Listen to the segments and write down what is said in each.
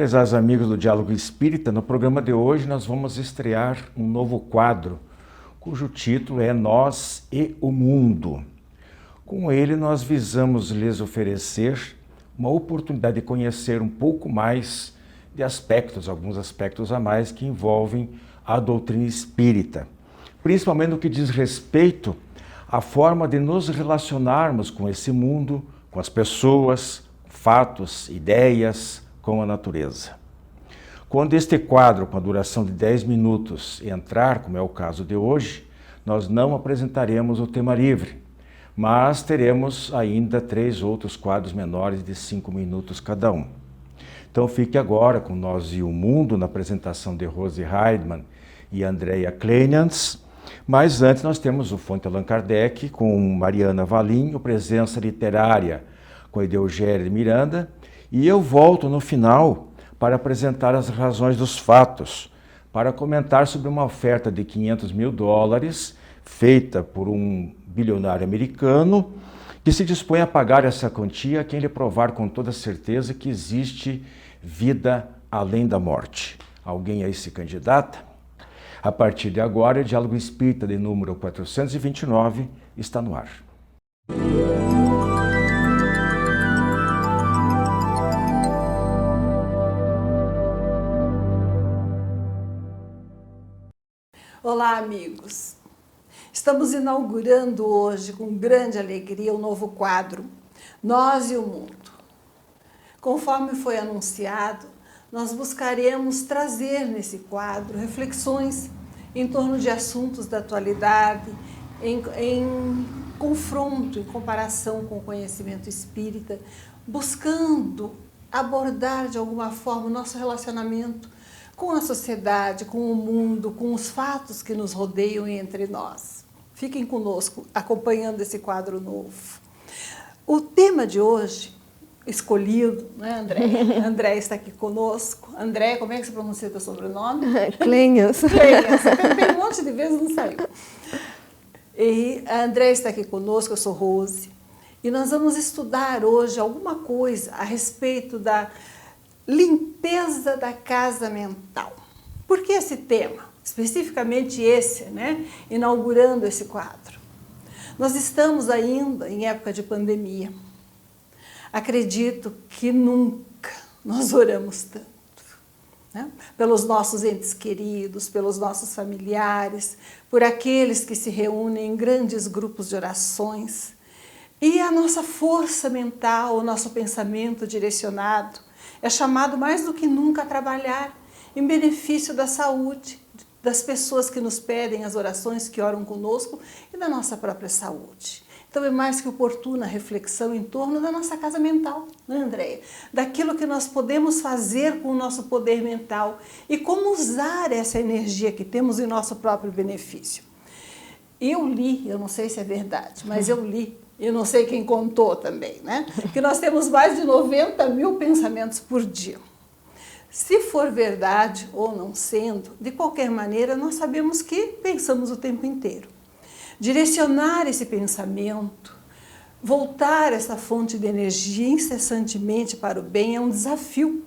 Prezados amigos do Diálogo Espírita, no programa de hoje nós vamos estrear um novo quadro, cujo título é Nós e o Mundo. Com ele nós visamos lhes oferecer uma oportunidade de conhecer um pouco mais de alguns aspectos a mais que envolvem a doutrina espírita, principalmente no que diz respeito à forma de nos relacionarmos com esse mundo, com as pessoas, fatos, ideias, com a natureza. Quando este quadro, com a duração de 10 minutos, entrar, como é o caso de hoje, nós não apresentaremos o tema livre, mas teremos ainda 3 outros quadros menores de 5 minutos cada um. Então fique agora com Nós e o Mundo, na apresentação de Rose Heidmann e Andrea Kleinans. Mas antes nós temos o Fonte Allan Kardec com Mariana Valim, o Presença Literária com Edelgéria Miranda, e eu volto no final para apresentar as razões dos fatos, para comentar sobre uma oferta de $500 mil feita por um bilionário americano que se dispõe a pagar essa quantia a quem lhe provar com toda certeza que existe vida além da morte. Alguém aí se candidata? A partir de agora, o Diálogo Espírita de número 429 está no ar. Olá, amigos! Estamos inaugurando hoje, com grande alegria, o novo quadro, Nós e o Mundo. Conforme foi anunciado, nós buscaremos trazer nesse quadro reflexões em torno de assuntos da atualidade, em confronto, em comparação com o conhecimento espírita, buscando abordar de alguma forma o nosso relacionamento com a sociedade, com o mundo, com os fatos que nos rodeiam entre nós. Fiquem conosco, acompanhando esse quadro novo. O tema de hoje, escolhido, né, André? André está aqui conosco. André, como é que se pronuncia o teu sobrenome? Kleinans. Kleinans. Tem um monte de vezes, não saiu. E a André está aqui conosco, eu sou Rose. E nós vamos estudar hoje alguma coisa a respeito da limpeza da casa mental. Por que esse tema? Especificamente esse, né? Inaugurando esse quadro. Nós estamos ainda em época de pandemia. Acredito que nunca nós oramos tanto, né? Pelos nossos entes queridos, pelos nossos familiares, por aqueles que se reúnem em grandes grupos de orações. E a nossa força mental, o nosso pensamento direcionado, é chamado mais do que nunca a trabalhar em benefício da saúde, das pessoas que nos pedem as orações, que oram conosco, e da nossa própria saúde. Então é mais que oportuna a reflexão em torno da nossa casa mental, né, Andréia? Daquilo que nós podemos fazer com o nosso poder mental e como usar essa energia que temos em nosso próprio benefício. Eu li, eu não sei se é verdade, mas eu li, eu não sei quem contou também, né? Que nós temos mais de 90 mil pensamentos por dia. Se for verdade ou não sendo, de qualquer maneira, nós sabemos que pensamos o tempo inteiro. Direcionar esse pensamento, voltar essa fonte de energia incessantemente para o bem é um desafio.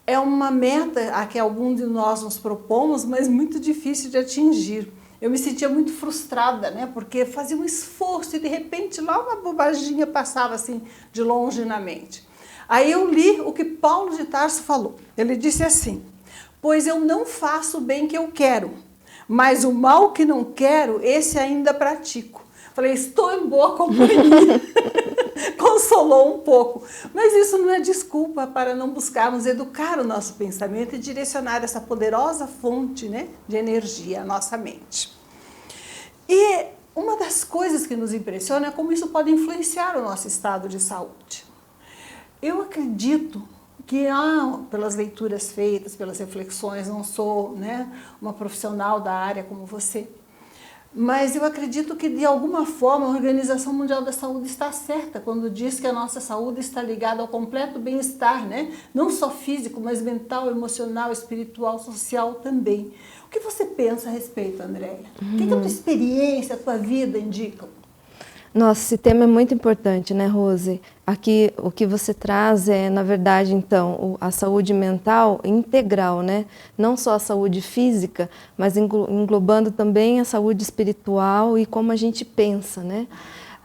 É uma meta a que algum de nós nos propomos, mas muito difícil de atingir. Eu me sentia muito frustrada, né? Porque fazia um esforço e de repente lá uma bobaginha passava assim de longe na mente. Aí eu li o que Paulo de Tarso falou. Ele disse assim: pois eu não faço o bem que eu quero, mas o mal que não quero, esse ainda pratico. Falei, estou em boa companhia. Consolou um pouco. Mas isso não é desculpa para não buscarmos educar o nosso pensamento e direcionar essa poderosa fonte, né, de energia à nossa mente. E uma das coisas que nos impressiona é como isso pode influenciar o nosso estado de saúde. Eu acredito que, pelas leituras feitas, pelas reflexões, não sou, né, uma profissional da área como você, mas eu acredito que, de alguma forma, a Organização Mundial da Saúde está certa quando diz que a nossa saúde está ligada ao completo bem-estar, né? Não só físico, mas mental, emocional, espiritual, social também. O que você pensa a respeito, Andréia? O que a tua experiência, a tua vida indicam? Nossa, esse tema é muito importante, né, Rose? Aqui o que você traz é, na verdade, então, a saúde mental integral, né? Não só a saúde física, mas englobando também a saúde espiritual e como a gente pensa, né?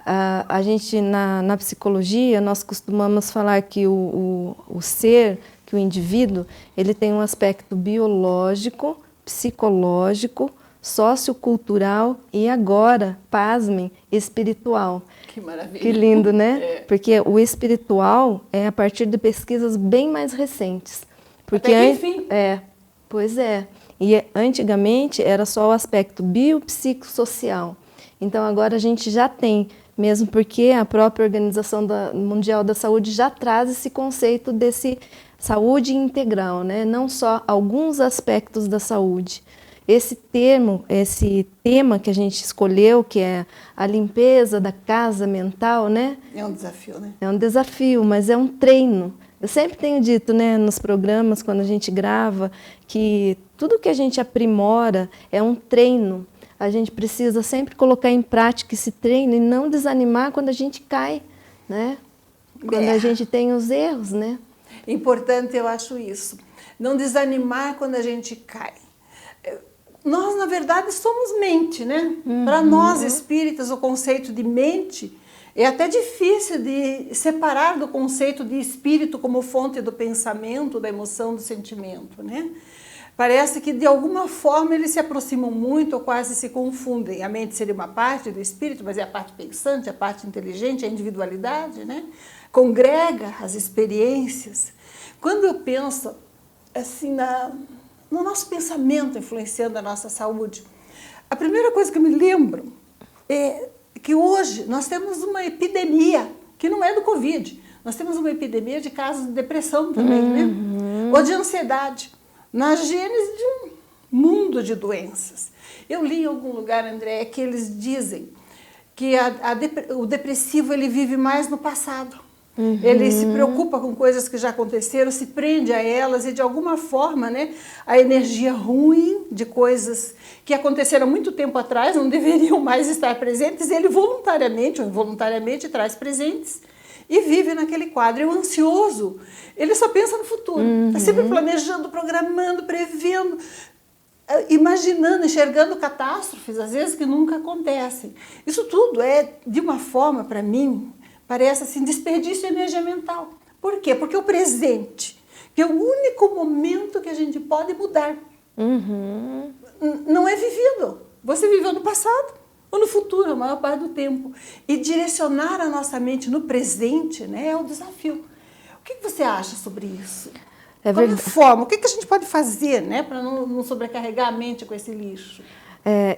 A gente, na psicologia, nós costumamos falar que o ser, que o indivíduo, ele tem um aspecto biológico, psicológico, sociocultural e agora, pasmem, espiritual. Que maravilha. Que lindo, né? Porque o espiritual é a partir de pesquisas bem mais recentes. Porque até que enfim. Pois é. E antigamente era só o aspecto biopsicossocial. Então agora a gente já tem, mesmo porque a própria Organização Mundial da Saúde já traz esse conceito desse saúde integral, né? Não só alguns aspectos da saúde. Esse tema que a gente escolheu, que é a limpeza da casa mental, né? É um desafio, né? É um desafio, mas é um treino. Eu sempre tenho dito, né, nos programas, quando a gente grava, que tudo que a gente aprimora é um treino. A gente precisa sempre colocar em prática esse treino e não desanimar quando a gente cai, né? Quando a gente tem os erros, né? Importante, eu acho isso. Não desanimar quando a gente cai. Nós, na verdade, somos mente, né? Para nós espíritas, o conceito de mente é até difícil de separar do conceito de espírito como fonte do pensamento, da emoção, do sentimento, né? Parece que de alguma forma eles se aproximam muito ou quase se confundem. A mente seria uma parte do espírito, mas é a parte pensante, a parte inteligente, a individualidade, né? Congrega as experiências. Quando eu penso assim no nosso pensamento influenciando a nossa saúde, a primeira coisa que eu me lembro é que hoje nós temos uma epidemia, que não é do Covid, nós temos uma epidemia de casos de depressão também, né? Ou de ansiedade, na gênese de um mundo de doenças. Eu li em algum lugar, André, que eles dizem que o depressivo ele vive mais no passado. Ele se preocupa com coisas que já aconteceram, se prende a elas e de alguma forma, né, a energia ruim de coisas que aconteceram há muito tempo atrás, não deveriam mais estar presentes, ele voluntariamente ou involuntariamente traz presentes e vive naquele quadro. E o ansioso, ele só pensa no futuro, está sempre planejando, programando, prevendo, imaginando, enxergando catástrofes, às vezes que nunca acontecem. Isso tudo é, de uma forma, para mim, parece assim, desperdício de energia mental. Por quê? Porque o presente, que é o único momento que a gente pode mudar, não é vivido. Você viveu no passado ou no futuro, a maior parte do tempo. E direcionar a nossa mente no presente, né, é o desafio. O que você acha sobre isso? É Qual é a verdade. forma? O que a gente pode fazer, né, para não sobrecarregar a mente com esse lixo?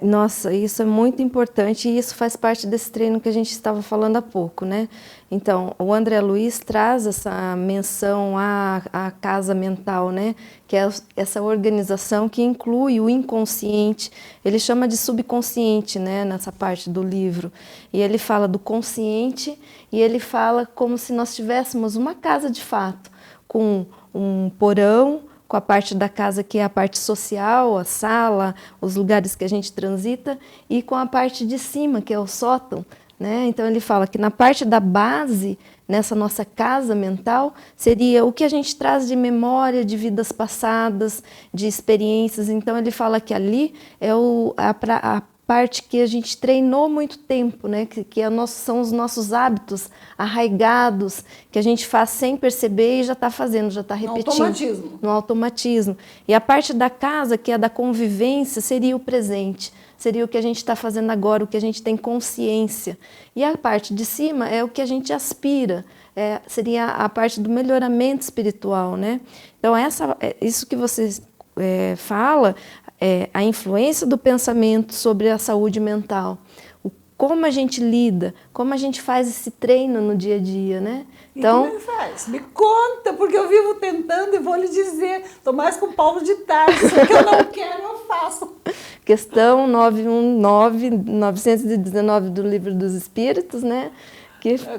Nossa, isso é muito importante e isso faz parte desse treino que a gente estava falando há pouco, né? Então, o André Luiz traz essa menção à casa mental, né? Que é essa organização que inclui o inconsciente. Ele chama de subconsciente, né? Nessa parte do livro. E ele fala do consciente e ele fala como se nós tivéssemos uma casa de fato, com um porão, com a parte da casa que é a parte social, a sala, os lugares que a gente transita, e com a parte de cima, que é o sótão, né? Então ele fala que na parte da base, nessa nossa casa mental, seria o que a gente traz de memória, de vidas passadas, de experiências. Então ele fala que ali é a parte que a gente treinou muito tempo, né? que são os nossos hábitos arraigados, que a gente faz sem perceber e já está fazendo, já está repetindo. No automatismo. No automatismo. E a parte da casa, que é da convivência, seria o presente, seria o que a gente está fazendo agora, o que a gente tem consciência. E a parte de cima é o que a gente aspira, seria a parte do melhoramento espiritual, né? Então, isso que você fala, a influência do pensamento sobre a saúde mental, como a gente lida, como a gente faz esse treino no dia a dia, né? Então, e como ele faz? Me conta, porque eu vivo tentando e vou lhe dizer, estou mais com Paulo de Tarso, o que eu não quero eu faço. Questão 919 do Livro dos Espíritos, né?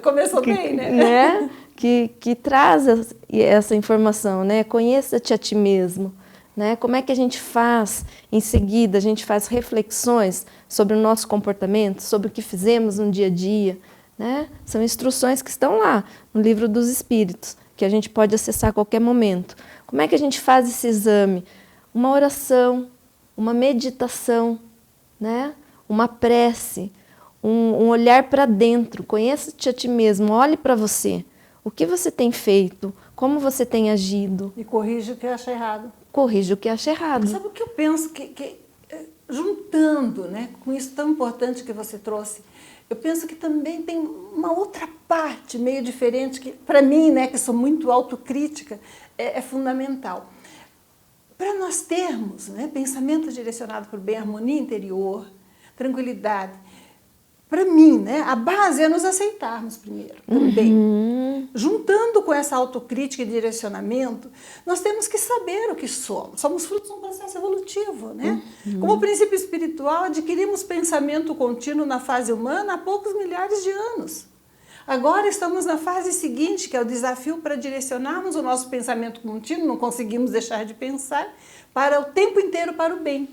Começou bem, né? Que traz essa informação, né? Conheça-te a ti mesmo. Né? Como é que a gente faz, em seguida, a gente faz reflexões sobre o nosso comportamento, sobre o que fizemos no dia a dia, né? São instruções que estão lá no Livro dos Espíritos, que a gente pode acessar a qualquer momento. Como é que a gente faz esse exame? Uma oração, uma meditação, né? Uma prece, um olhar para dentro. Conheça-te a ti mesmo, olhe para você. O que você tem feito? Como você tem agido? E corrige o que acha errado. Corrige o que acha errado. Sabe o que eu penso? Juntando, né, com isso tão importante que você trouxe, eu penso que também tem uma outra parte meio diferente que, para mim, né, que sou muito autocrítica, é fundamental. Para nós termos, né, pensamento direcionado para o bem, harmonia interior, tranquilidade, para mim, né, a base é nos aceitarmos primeiro, também. Juntando com essa autocrítica e direcionamento, nós temos que saber o que somos. Somos frutos de um processo evolutivo, né? Como princípio espiritual, adquirimos pensamento contínuo na fase humana há poucos milhares de anos. Agora estamos na fase seguinte, que é o desafio para direcionarmos o nosso pensamento contínuo, não conseguimos deixar de pensar, para o tempo inteiro para o bem.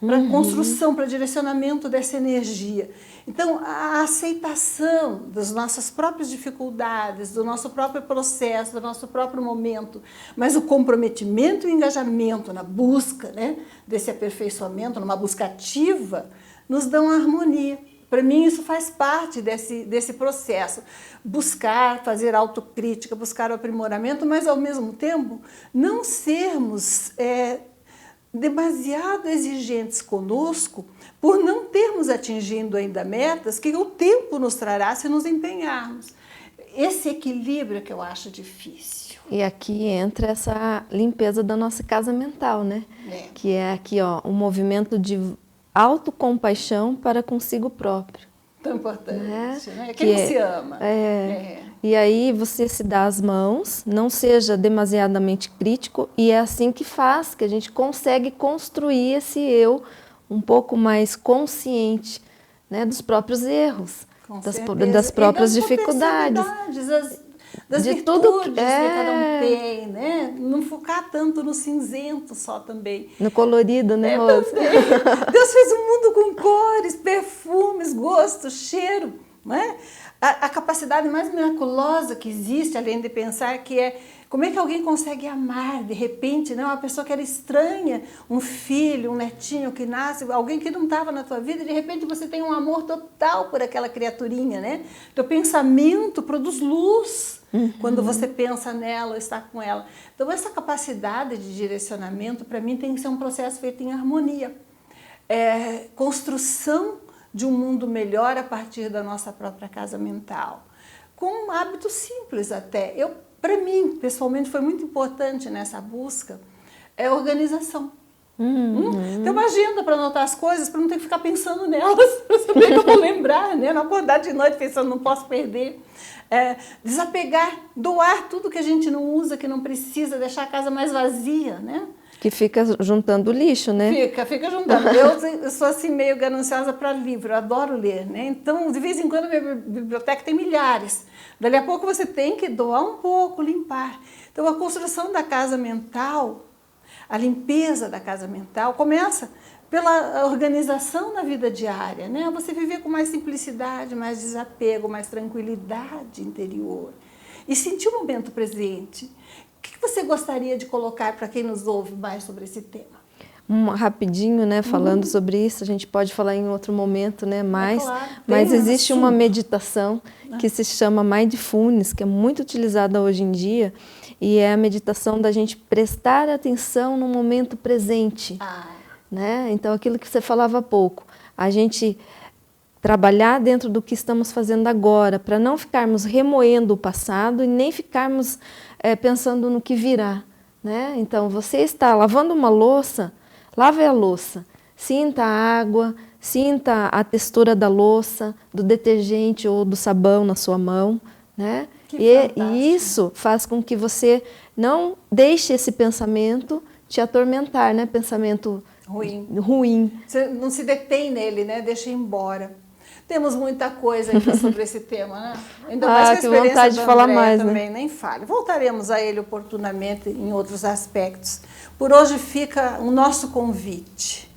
Para a construção, para o direcionamento dessa energia. Então, a aceitação das nossas próprias dificuldades, do nosso próprio processo, do nosso próprio momento, mas o comprometimento e o engajamento na busca, né, desse aperfeiçoamento, numa busca ativa, nos dão a harmonia. Para mim, isso faz parte desse processo. Buscar, fazer autocrítica, buscar o aprimoramento, mas, ao mesmo tempo, não sermos demasiado exigentes conosco por não termos atingido ainda metas que o tempo nos trará se nos empenharmos. Esse equilíbrio é que eu acho difícil. E aqui entra essa limpeza da nossa casa mental, né? Que é aqui, ó, um movimento de autocompaixão para consigo próprio. Tão importante, né? Quem não se ama. E aí você se dá as mãos, não seja demasiadamente crítico, e é assim que faz, que a gente consegue construir esse eu um pouco mais consciente, né, dos próprios erros, das próprias dificuldades. Das de virtudes tudo que que cada um tem, né? Não focar tanto no cinzento só também. No colorido, né, Rosa? Deus fez um mundo com cores, perfumes, gosto, cheiro, né? A capacidade mais miraculosa que existe, além de pensar, que é como é que alguém consegue amar, de repente, né? Uma pessoa que era estranha, um filho, um netinho que nasce, alguém que não estava na tua vida, e de repente você tem um amor total por aquela criaturinha, né? Teu pensamento produz luz quando você pensa nela ou está com ela. Então, essa capacidade de direcionamento, para mim, tem que ser um processo feito em harmonia. Construção de um mundo melhor a partir da nossa própria casa mental. Com hábitos simples até. Para mim, pessoalmente, foi muito importante nessa busca organização. Ter uma agenda para anotar as coisas, para não ter que ficar pensando nelas, para saber que eu vou lembrar, né? Não acordar de noite pensando, não posso perder. Desapegar, doar tudo que a gente não usa, que não precisa, deixar a casa mais vazia, né? Que fica juntando lixo, né? Fica juntando. Eu sou assim meio gananciosa para livro, eu adoro ler, né? Então, de vez em quando, a minha biblioteca tem milhares. Dali a pouco você tem que doar um pouco, limpar. Então, a construção da casa mental, a limpeza da casa mental, começa pela organização na vida diária, né? Você viver com mais simplicidade, mais desapego, mais tranquilidade interior. E sentir o momento presente. O que você gostaria de colocar para quem nos ouve mais sobre esse tema? Rapidinho, né, falando sobre isso, a gente pode falar em outro momento, né, Claro, mas existe uma meditação que se chama Mindfulness, que é muito utilizada hoje em dia, e é a meditação da gente prestar atenção no momento presente, né? Então, aquilo que você falava há pouco, a gente trabalhar dentro do que estamos fazendo agora, para não ficarmos remoendo o passado e nem ficarmos pensando no que virá, né? Então, você está lavando uma louça, lave a louça, sinta a água, sinta a textura da louça, do detergente ou do sabão na sua mão, né? E isso faz com que você não deixe esse pensamento te atormentar, né? Pensamento ruim. Você não se detém nele, né? Deixa ir embora. Temos muita coisa ainda sobre esse tema, né? Ainda mais que a experiência vontade de falar mais, também, né? Nem fale. Voltaremos a ele oportunamente em outros aspectos. Por hoje fica o nosso convite.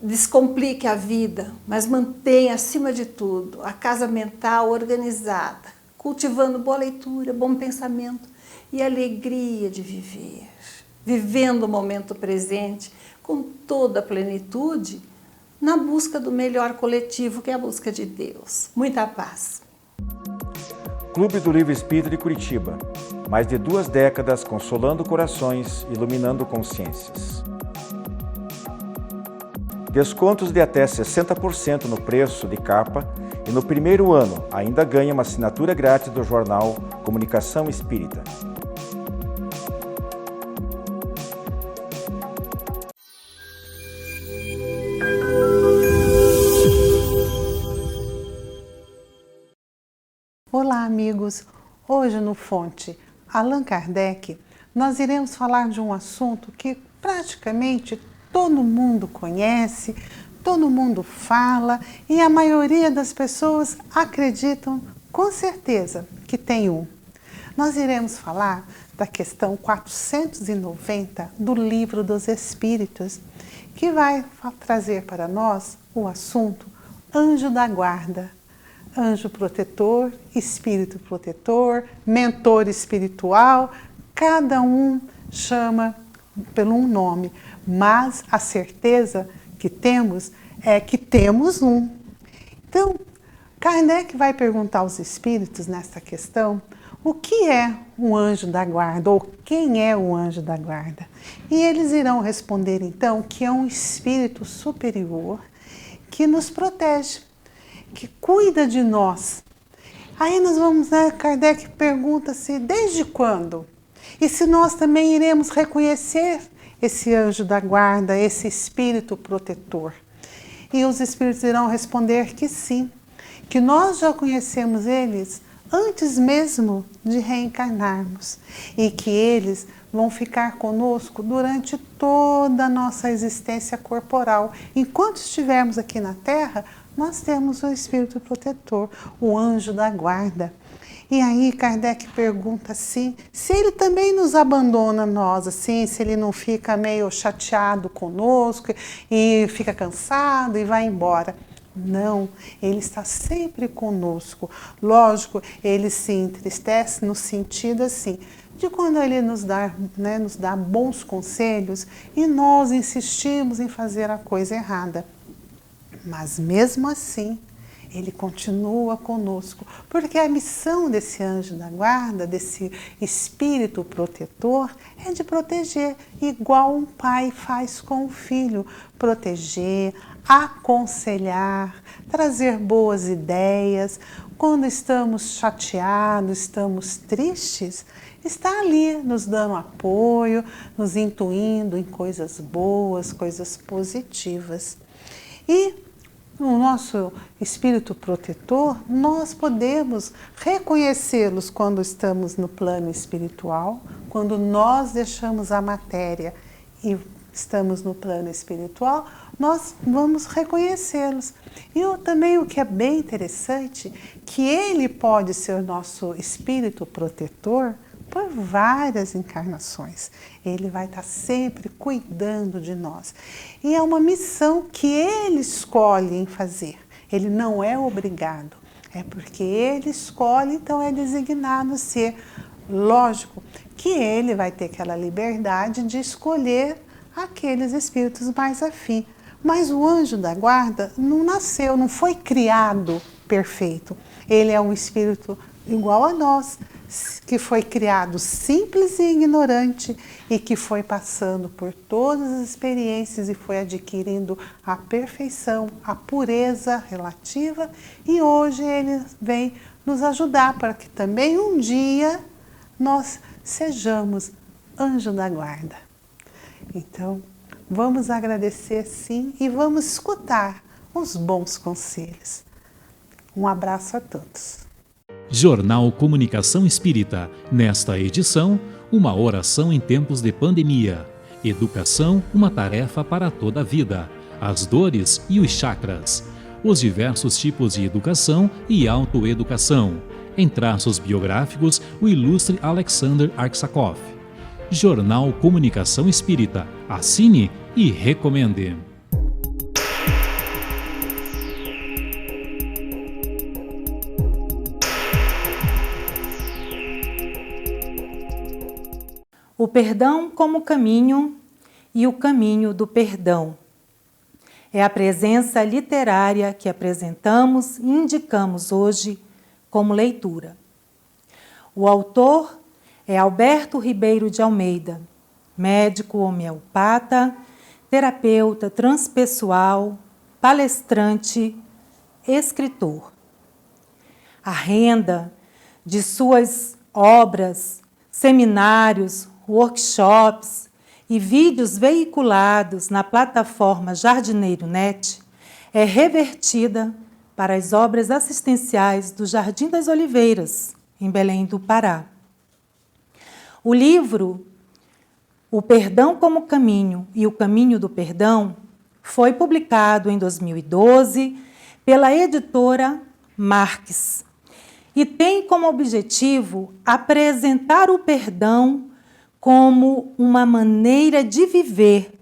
descomplique a vida, mas mantenha, acima de tudo, a casa mental organizada, cultivando boa leitura, bom pensamento e alegria de viver, vivendo o momento presente com toda a plenitude, na busca do melhor coletivo, que é a busca de Deus. Muita paz. Clube do Livro Espírita de Curitiba. Mais de 2 décadas consolando corações, iluminando consciências. Descontos de até 60% no preço de capa e no primeiro ano ainda ganha uma assinatura grátis do jornal Comunicação Espírita. Olá, amigos! Hoje no Fonte Allan Kardec, nós iremos falar de um assunto que praticamente todo mundo conhece, todo mundo fala e a maioria das pessoas acreditam com certeza que tem um. Nós iremos falar da questão 490 do Livro dos Espíritos, que vai trazer para nós o assunto Anjo da Guarda. Anjo protetor, espírito protetor, mentor espiritual, cada um chama pelo um nome, mas a certeza que temos é que temos um. Então, Kardec vai perguntar aos espíritos nesta questão o que é um anjo da guarda ou quem é o anjo da guarda. E eles irão responder então que é um espírito superior que nos protege, que cuida de nós. Aí nós vamos, Kardec pergunta-se desde quando? E se nós também iremos reconhecer esse anjo da guarda, esse espírito protetor? E os espíritos irão responder que sim, que nós já conhecemos eles antes mesmo de reencarnarmos e que eles vão ficar conosco durante toda a nossa existência corporal. Enquanto estivermos aqui na Terra, nós temos o espírito protetor, o anjo da guarda. E aí Kardec pergunta assim, se ele também nos abandona nós, assim, se ele não fica meio chateado conosco e fica cansado e vai embora. Não, ele está sempre conosco. Lógico, ele se entristece no sentido assim, de quando ele nos dá bons conselhos e nós insistimos em fazer a coisa errada. Mas mesmo assim, ele continua conosco, porque a missão desse anjo da guarda, desse espírito protetor, é de proteger, igual um pai faz com o filho, proteger, aconselhar, trazer boas ideias. Quando estamos chateados, estamos tristes, está ali nos dando apoio, nos intuindo em coisas boas, coisas positivas. E no nosso espírito protetor, nós podemos reconhecê-los quando estamos no plano espiritual, quando nós deixamos a matéria e estamos no plano espiritual, nós vamos reconhecê-los. E também o que é bem interessante, que ele pode ser nosso espírito protetor por várias encarnações. Ele vai estar sempre cuidando de nós. E é uma missão que ele escolhe em fazer. Ele não é obrigado. É porque ele escolhe, então é designado ser. Lógico que ele vai ter aquela liberdade de escolher aqueles espíritos mais afins. Mas o anjo da guarda não nasceu, não foi criado perfeito. Ele é um espírito igual a nós, que foi criado simples e ignorante e que foi passando por todas as experiências e foi adquirindo a perfeição, a pureza relativa, e hoje ele vem nos ajudar para que também um dia nós sejamos anjo da guarda. Então, vamos agradecer sim e vamos escutar os bons conselhos. Um abraço a todos. Jornal Comunicação Espírita. Nesta edição, uma oração em tempos de pandemia. Educação, uma tarefa para toda a vida. As dores e os chakras. Os diversos tipos de educação e autoeducação. Em traços biográficos, o ilustre Alexander Arsakov. Jornal Comunicação Espírita. Assine e recomende. O perdão como caminho e o caminho do perdão. É a presença literária que apresentamos e indicamos hoje como leitura. O autor é Alberto Ribeiro de Almeida, médico homeopata, terapeuta transpessoal, palestrante, escritor. A renda de suas obras, seminários, workshops e vídeos veiculados na plataforma Jardineiro Net é revertida para as obras assistenciais do Jardim das Oliveiras, em Belém do Pará. O livro O Perdão como Caminho e o Caminho do Perdão foi publicado em 2012 pela editora Marques e tem como objetivo apresentar o perdão como uma maneira de viver,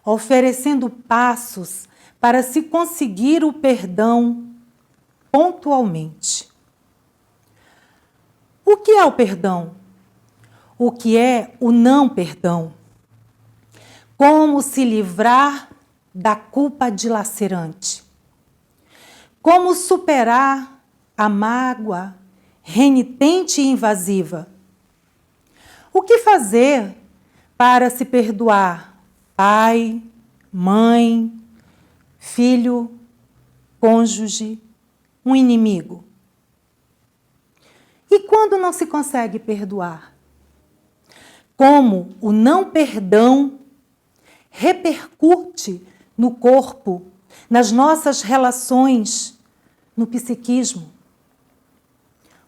oferecendo passos para se conseguir o perdão pontualmente. O que é o perdão? O que é o não perdão? Como se livrar da culpa dilacerante? Como superar a mágoa renitente e invasiva? O que fazer para se perdoar pai, mãe, filho, cônjuge, um inimigo? E quando não se consegue perdoar? Como o não perdão repercute no corpo, nas nossas relações, no psiquismo?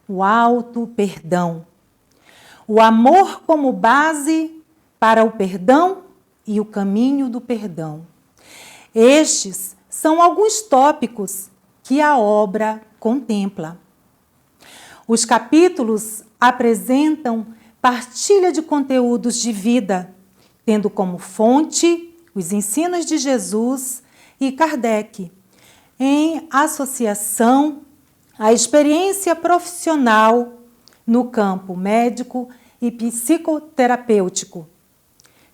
O auto-perdão. O amor como base para o perdão e o caminho do perdão. Estes são alguns tópicos que a obra contempla. Os capítulos apresentam partilha de conteúdos de vida, tendo como fonte os ensinos de Jesus e Kardec, em associação à experiência profissional no campo médico e psicoterapêutico,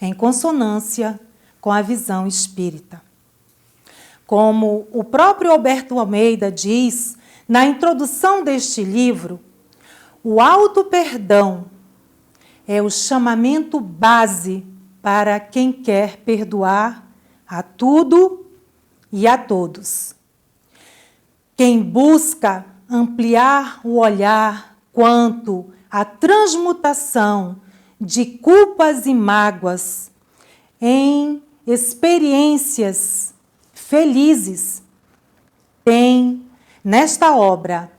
em consonância com a visão espírita. Como o próprio Alberto Almeida diz na introdução deste livro, o auto-perdão é o chamamento base para quem quer perdoar a tudo e a todos. Quem busca ampliar o olhar quanto à transmutação de culpas e mágoas em experiências felizes, tem nesta obra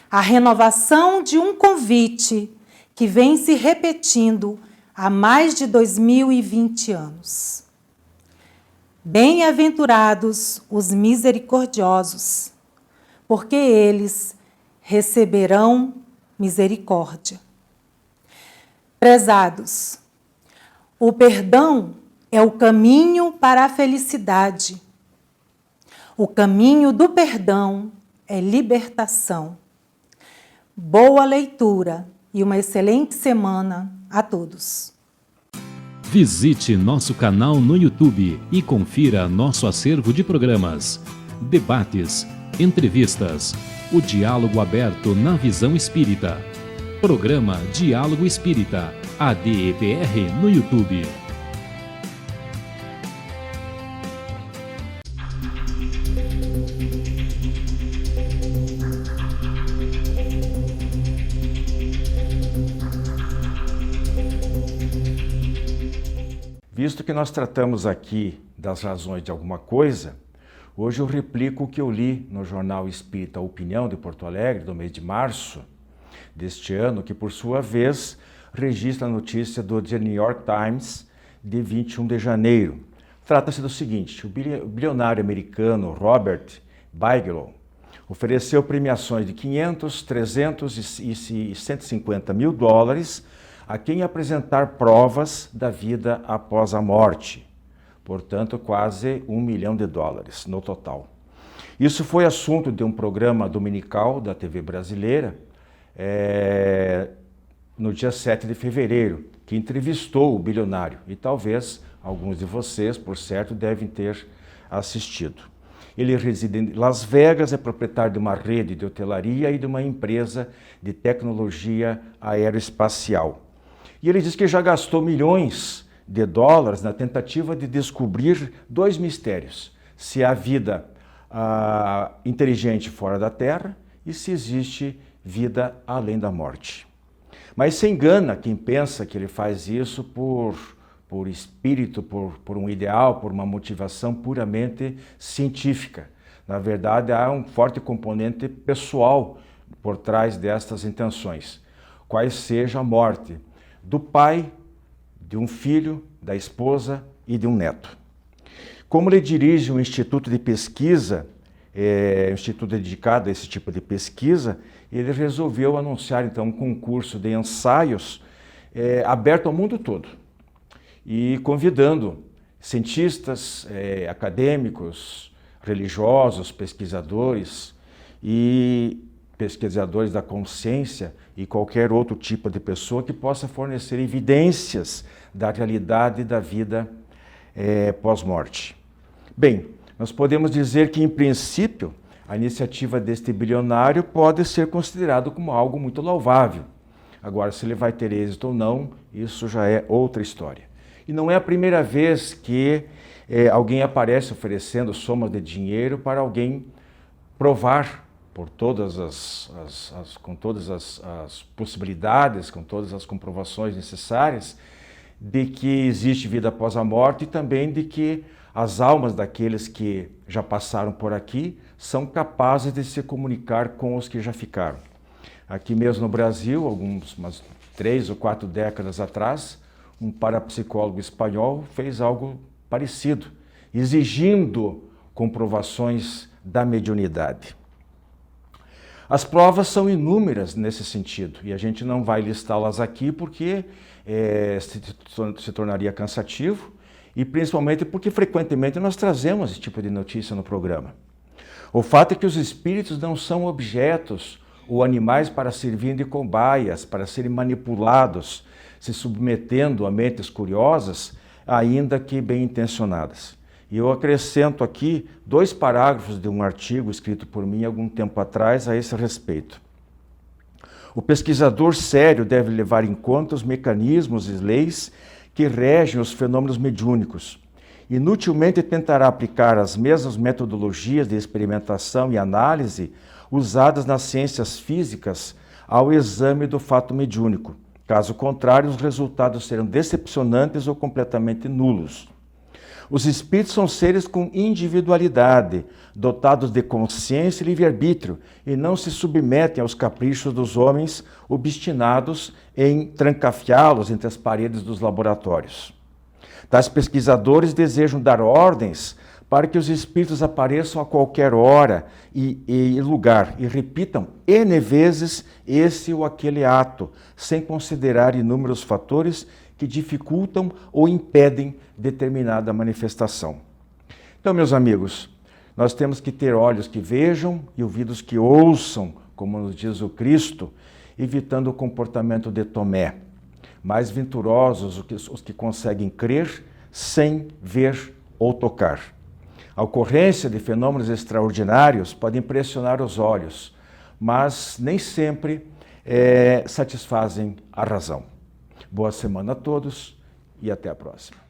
a renovação de um convite que vem se repetindo há mais de 2020 anos. Bem-aventurados os misericordiosos, porque eles receberão misericórdia. Prezados, o perdão é o caminho para a felicidade. O caminho do perdão é libertação. Boa leitura e uma excelente semana a todos. Visite nosso canal no YouTube e confira nosso acervo de programas, debates, entrevistas, o diálogo aberto na visão espírita. Programa Diálogo Espírita, ADEPR no YouTube. Visto que nós tratamos aqui das razões de alguma coisa, hoje eu replico o que eu li no jornal Espírita Opinião de Porto Alegre, do mês de março deste ano, que por sua vez registra a notícia do The New York Times de 21 de janeiro. Trata-se do seguinte: o bilionário americano Robert Bigelow ofereceu premiações de 500, 300 e 150 mil dólares a quem apresentar provas da vida após a morte. Portanto, quase $1 milhão no total. Isso foi assunto de um programa dominical da TV brasileira, no dia 7 de fevereiro, que entrevistou o bilionário. E talvez alguns de vocês, por certo, devem ter assistido. Ele reside em Las Vegas, é proprietário de uma rede de hotelaria e de uma empresa de tecnologia aeroespacial. E ele diz que já gastou milhões de dólares na tentativa de descobrir 2 mistérios: se há vida inteligente fora da Terra e se existe vida além da morte. Mas se engana quem pensa que ele faz isso por espírito, por um ideal, por uma motivação puramente científica. Na verdade, há um forte componente pessoal por trás destas intenções, quais seja a morte do pai, de um filho, da esposa e de um neto. Como ele dirige um instituto de pesquisa, um instituto dedicado a esse tipo de pesquisa, ele resolveu anunciar então um concurso de ensaios aberto ao mundo todo e convidando cientistas, acadêmicos, religiosos, pesquisadores da consciência e qualquer outro tipo de pessoa que possa fornecer evidências da realidade da vida pós-morte. Bem, nós podemos dizer que, em princípio, a iniciativa deste bilionário pode ser considerado como algo muito louvável. Agora, se ele vai ter êxito ou não, isso já é outra história. E não é a primeira vez que alguém aparece oferecendo somas de dinheiro para alguém provar com todas as possibilidades, com todas as comprovações necessárias, de que existe vida após a morte e também de que as almas daqueles que já passaram por aqui são capazes de se comunicar com os que já ficaram. Aqui mesmo no Brasil, umas 3 ou 4 décadas atrás, um parapsicólogo espanhol fez algo parecido, exigindo comprovações da mediunidade. As provas são inúmeras nesse sentido, e a gente não vai listá-las aqui porque se tornaria cansativo, e principalmente porque frequentemente nós trazemos esse tipo de notícia no programa. O fato é que os espíritos não são objetos ou animais para servirem de cobaias, para serem manipulados, se submetendo a mentes curiosas, ainda que bem intencionadas. E eu acrescento aqui 2 parágrafos de um artigo escrito por mim algum tempo atrás a esse respeito. O pesquisador sério deve levar em conta os mecanismos e leis que regem os fenômenos mediúnicos. Inutilmente tentará aplicar as mesmas metodologias de experimentação e análise usadas nas ciências físicas ao exame do fato mediúnico. Caso contrário, os resultados serão decepcionantes ou completamente nulos. Os espíritos são seres com individualidade, dotados de consciência e livre-arbítrio, e não se submetem aos caprichos dos homens obstinados em trancafiá-los entre as paredes dos laboratórios. Tais pesquisadores desejam dar ordens para que os espíritos apareçam a qualquer hora e lugar e repitam N vezes esse ou aquele ato, sem considerar inúmeros fatores que dificultam ou impedem determinada manifestação. Então, meus amigos, nós temos que ter olhos que vejam e ouvidos que ouçam, como nos diz o Cristo, evitando o comportamento de Tomé. Mais venturosos os que conseguem crer sem ver ou tocar. A ocorrência de fenômenos extraordinários pode impressionar os olhos, mas nem sempre satisfazem a razão. Boa semana a todos e até a próxima.